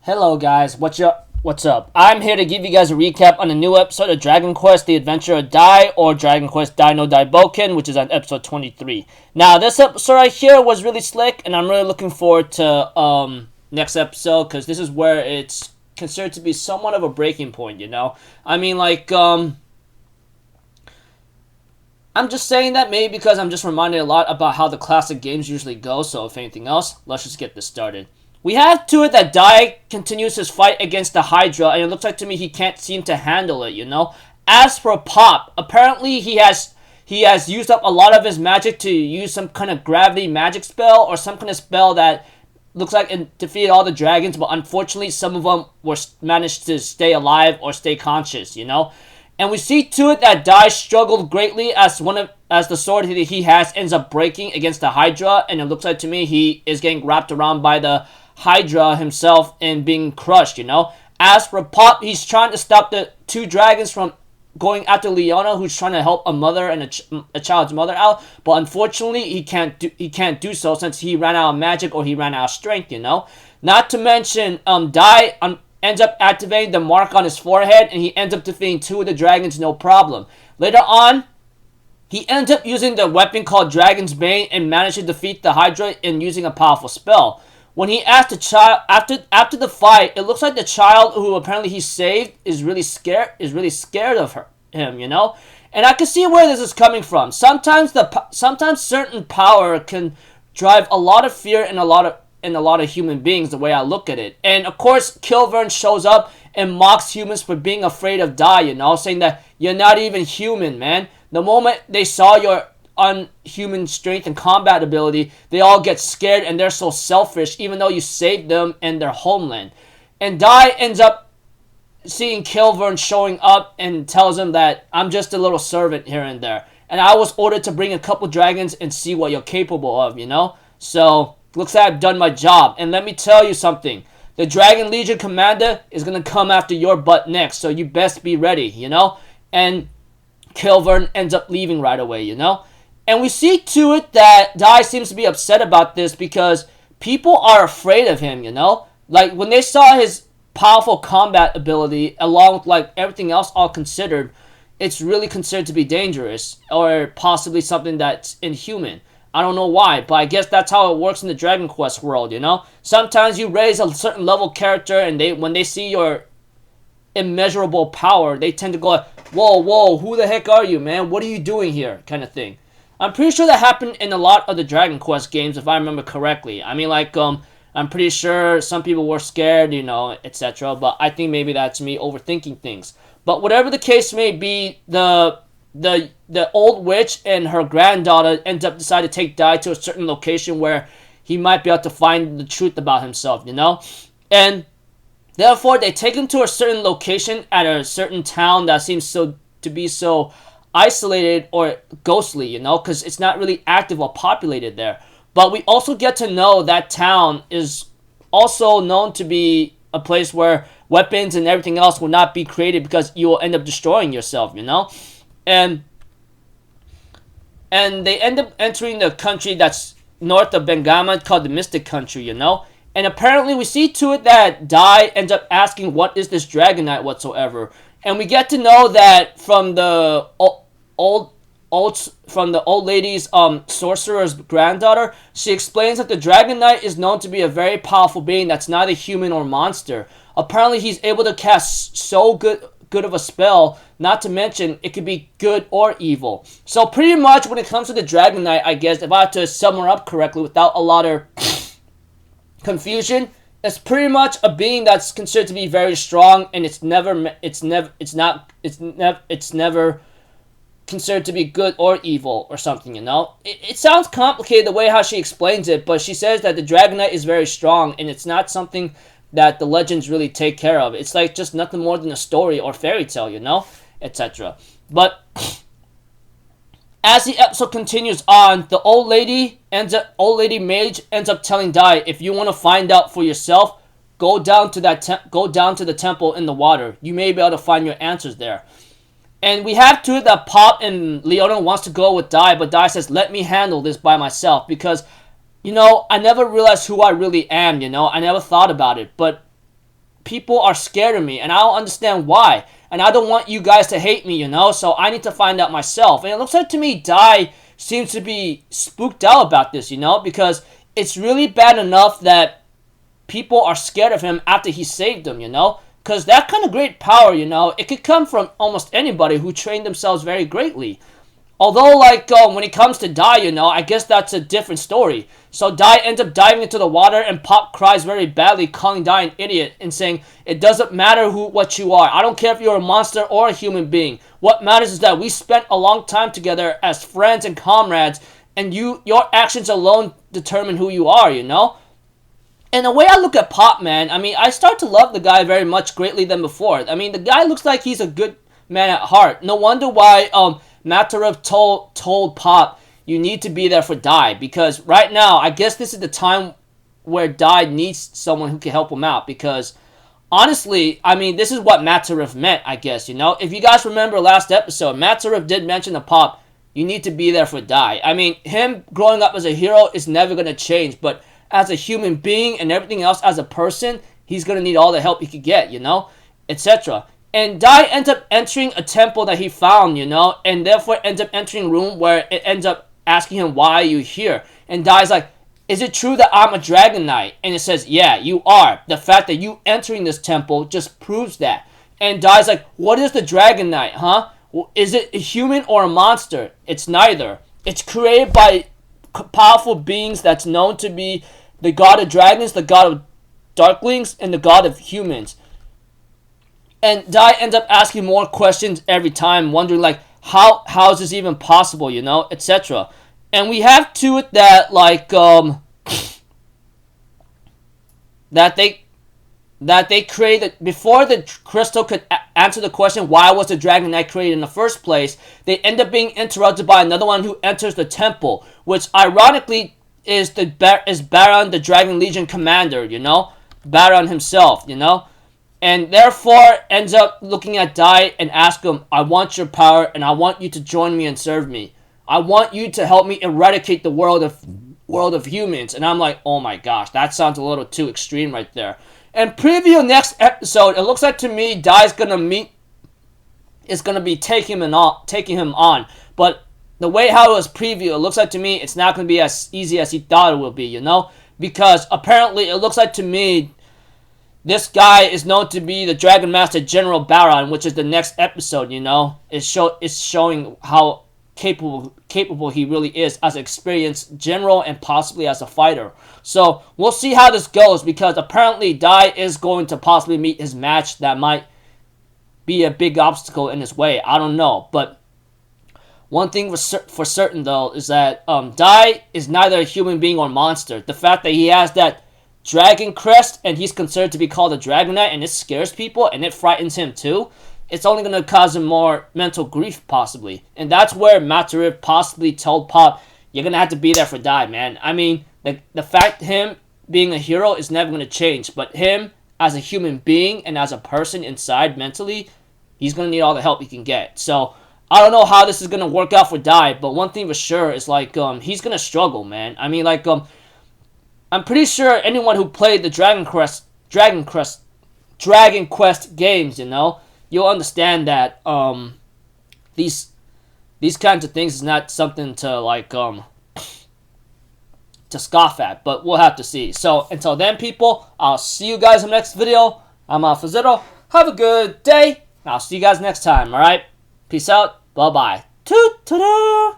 Hello guys, what's up? What's up? I'm here to give you guys a recap on a new episode of Dragon Quest: The Adventure of Dai, or Dragon Quest: Dai no Da'i Boken, which is on episode 23. Now, this episode right here was really slick, and I'm really looking forward to next episode, because this is where it's considered to be somewhat of a breaking point, you know? I mean, I'm just saying that maybe because I'm just reminded a lot about how the classic games usually go, so if anything else, let's just get this started. We have to it that Dai continues his fight against the Hydra, and it looks like to me he can't seem to handle it, you know? As for Pop, apparently he has used up a lot of his magic to use some kind of gravity magic spell, or some kind of spell that looks like it defeated all the dragons, but unfortunately some of them managed to stay alive or stay conscious, you know? And we see to it that Dai struggled greatly as the sword that he has ends up breaking against the Hydra, and it looks like to me he is getting wrapped around by the Hydra himself and being crushed, you know? As for Pop, he's trying to stop the two dragons from going after Leona, who's trying to help a mother and a child's mother out, but unfortunately he can't do so since he ran out of magic, or he ran out of strength, you know? Not to mention, Dai ends up activating the mark on his forehead, and he ends up defeating two of the dragons no problem. Later on, he ends up using the weapon called Dragon's Bane and managed to defeat the Hydra in using a powerful spell. When he asked the child after the fight, it looks like the child who apparently he saved is really scared of him, you know? And I can see where this is coming from. Sometimes certain power can drive a lot of fear in a lot of human beings, the way I look at it. And of course, Kilvern shows up and mocks humans for being afraid of Dai, you know, saying that you're not even human, man. The moment they saw your unhuman strength and combat ability, they all get scared and they're so selfish, even though you saved them and their homeland. And Dai ends up seeing Kilvern showing up and tells him that I'm just a little servant here and there, and I was ordered to bring a couple dragons and see what you're capable of, you know? So looks like I've done my job. And let me tell you something, the Dragon Legion commander is gonna come after your butt next, so you best be ready, you know? And Kilvern ends up leaving right away, you know? And we see to it that Dai seems to be upset about this because people are afraid of him, you know? Like, when they saw his powerful combat ability, along with, like, everything else all considered, it's really considered to be dangerous, or possibly something that's inhuman. I don't know why, but I guess that's how it works in the Dragon Quest world, you know? Sometimes you raise a certain level character, and when they see your immeasurable power, they tend to go, whoa, who the heck are you, man? What are you doing here? Kind of thing. I'm pretty sure that happened in a lot of the Dragon Quest games, if I remember correctly. I mean, like, I'm pretty sure some people were scared, you know, etc. But I think maybe that's me overthinking things. But whatever the case may be, the old witch and her granddaughter end up deciding to take Dai to a certain location where he might be able to find the truth about himself, you know? And therefore, they take him to a certain location at a certain town that seems to be so isolated or ghostly, you know, because it's not really active or populated there. But we also get to know that town is also known to be a place where weapons and everything else will not be created, because you will end up destroying yourself, you know? And they end up entering the country that's north of Bengama, called the Mystic Country, you know? And apparently we see to it that Dai ends up asking, what is this Dragonite whatsoever? And we get to know that from the old lady's sorcerer's granddaughter. She explains that the Dragonite is known to be a very powerful being that's neither human or monster. Apparently he's able to cast so good of a spell, not to mention it could be good or evil. So pretty much when it comes to the Dragonite, I guess, if I have to sum her up correctly without a lot of confusion, it's pretty much a being that's considered to be very strong, and it's never considered to be good or evil or something, you know? It sounds complicated the way how she explains it, but she says that the Dragonite is very strong, and it's not something that the legends really take care of. It's like just nothing more than a story or fairy tale, you know? Etc. But as the episode continues on, the old lady mage ends up telling Dai, if you want to find out for yourself, go down to the temple in the water. You may be able to find your answers there. And we have to that Pop and Leona wants to go with Dai, but Dai says, let me handle this by myself, because, you know, I never realized who I really am, you know? I never thought about it, but people are scared of me, and I don't understand why. And I don't want you guys to hate me, you know? So I need to find out myself. And it looks like to me Dai seems to be spooked out about this, you know? Because it's really bad enough that people are scared of him after he saved them, you know? Because that kind of great power, you know, it could come from almost anybody who trained themselves very greatly. Although, like, when it comes to Dai, you know, I guess that's a different story. So Dai ends up diving into the water, and Pop cries very badly, calling Dai an idiot and saying, "It doesn't matter what you are. I don't care if you're a monster or a human being. What matters is that we spent a long time together as friends and comrades, and your actions alone determine who you are, you know?" And the way I look at Pop, man, I mean, I start to love the guy very much greatly than before. I mean, the guy looks like he's a good man at heart. No wonder why Matarev told Pop, "You need to be there for Dai," because right now, I guess this is the time where Dai needs someone who can help him out, because honestly, I mean, this is what Matarev meant, I guess, you know? If you guys remember last episode, Matarev did mention to Pop, "You need to be there for Dai." I mean, him growing up as a hero is never going to change, but as a human being and everything else as a person, he's going to need all the help he could get, you know, etc. And Dai ends up entering a temple that he found, you know, and therefore ends up entering a room where it ends up asking him, "Why are you here?" And Dai's like, "Is it true that I'm a Dragon Knight?" And it says, "Yeah, you are. The fact that you entering this temple just proves that." And Dai's like, "What is the Dragon Knight, huh? Is it a human or a monster?" It's neither. It's created by powerful beings that's known to be the god of dragons, the god of darklings, and the god of humans. And Dai ends up asking more questions every time, wondering like, how is this even possible, you know, etc. And we have to it that like that they created, before the crystal could answer the question why was the Dragon Knight created in the first place, they end up being interrupted by another one who enters the temple, which ironically is Baron, the Dragon Legion commander, you know, Baron himself, you know, and therefore ends up looking at Dai and ask him, "I want your power, and I want you to join me and serve me. I want you to help me eradicate the world of humans." And I'm like, oh my gosh, that sounds a little too extreme right there. And preview next episode, it looks like to me Dai's gonna be taking him on. But the way how it was preview, it looks like to me it's not gonna be as easy as he thought it would be, you know? Because apparently it looks like to me this guy is known to be the Dragon Master General Baron, which is the next episode, you know? It's showing how capable he really is as an experienced general and possibly as a fighter. So we'll see how this goes, because apparently Dai is going to possibly meet his match that might be a big obstacle in his way. I don't know, but one thing for certain though is that Dai is neither a human being or monster. The fact that he has that dragon crest and he's considered to be called a Dragon Knight, and it scares people and it frightens him too, it's only going to cause him more mental grief possibly. And that's where Matarev possibly told Pop, "You're going to have to be there for Dai, man." I mean, the fact him being a hero is never going to change, but him as a human being and as a person inside mentally, he's going to need all the help he can get. So I don't know how this is going to work out for Dai, but one thing for sure is like he's going to struggle, man. I mean, like I'm pretty sure anyone who played the Dragon Quest games, you know, you'll understand that these kinds of things is not something to like to scoff at, but we'll have to see. So until then, people, I'll see you guys in the next video. I'm Alphazito. Have a good day. I'll see you guys next time. All right, peace out. Bye bye. Toot toot.